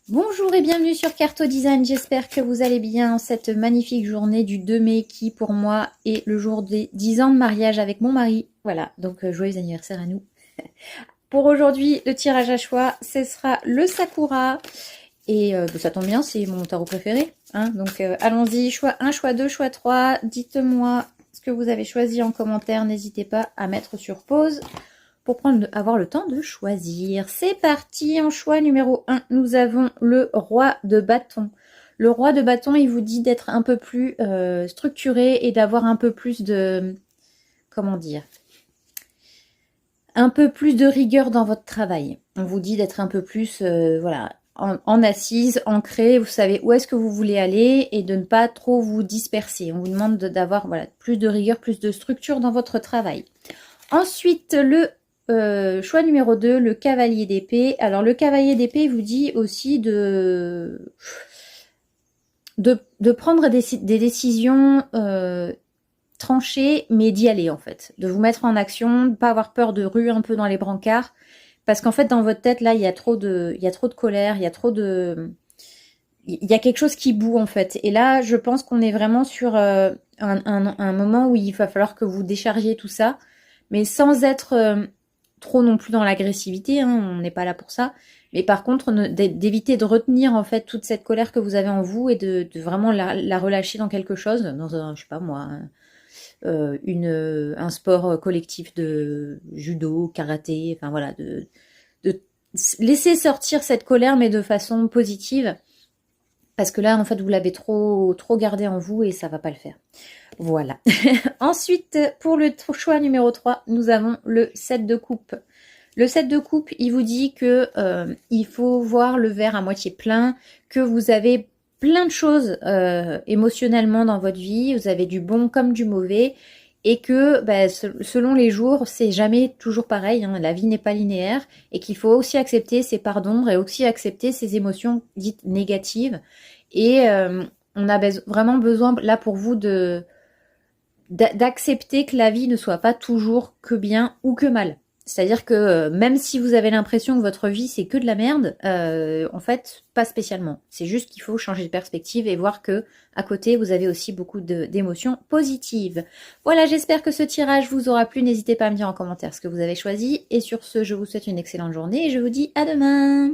Bonjour et bienvenue sur Carto Design, j'espère que vous allez bien en cette magnifique journée du 2 mai qui pour moi est le jour des 10 ans de mariage avec mon mari. Voilà, donc joyeux anniversaire à nous. Pour aujourd'hui, le tirage à choix, ce sera le Sakura. Et ça tombe bien, c'est mon tarot préféré. Hein, donc allons-y, choix 1, choix 2, choix 3. Dites-moi ce que vous avez choisi en commentaire, n'hésitez pas à mettre sur pause pour avoir le temps de choisir. C'est parti, en choix numéro 1, nous avons le roi de bâton. Le roi de bâton, il vous dit d'être un peu plus structuré et d'avoir un peu plus de... Comment dire, un peu plus de rigueur dans votre travail. On vous dit d'être un peu plus, voilà, en assise, ancré, vous savez où est-ce que vous voulez aller et de ne pas trop vous disperser. On vous demande d'avoir voilà, plus de rigueur, plus de structure dans votre travail. Ensuite, le choix numéro 2, le cavalier d'épée. Alors, le cavalier d'épée vous dit aussi de prendre des décisions tranchées, mais d'y aller, en fait. De vous mettre en action, de pas avoir peur de rue un peu dans les brancards. Parce qu'en fait, dans votre tête, là, il y a trop de colère, il y a trop de... Il y a quelque chose qui bout, en fait. Et là, je pense qu'on est vraiment sur un moment où il va falloir que vous déchargiez tout ça, mais sans être trop non plus dans l'agressivité, hein, on n'est pas là pour ça. Mais par contre, d'éviter de retenir en fait toute cette colère que vous avez en vous et de vraiment la relâcher dans quelque chose, dans un, je sais pas moi, un sport collectif de judo, karaté, enfin voilà, de laisser sortir cette colère mais de façon positive. Parce que là, en fait, vous l'avez trop gardé en vous et ça va pas le faire. Voilà. Ensuite, pour le choix numéro 3, nous avons le 7 de coupe. Le 7 de coupe, il vous dit que il faut voir le verre à moitié plein, que vous avez plein de choses émotionnellement dans votre vie, vous avez du bon comme du mauvais, et que bah, selon les jours, c'est jamais toujours pareil, hein, la vie n'est pas linéaire, et qu'il faut aussi accepter ses parts d'ombre et aussi accepter ses émotions dites négatives. Et on a vraiment besoin, là pour vous, d'accepter que la vie ne soit pas toujours que bien ou que mal. C'est-à-dire que même si vous avez l'impression que votre vie c'est que de la merde, en fait, pas spécialement. C'est juste qu'il faut changer de perspective et voir que à côté, vous avez aussi beaucoup d'émotions positives. Voilà, j'espère que ce tirage vous aura plu. N'hésitez pas à me dire en commentaire ce que vous avez choisi. Et sur ce, je vous souhaite une excellente journée et je vous dis à demain.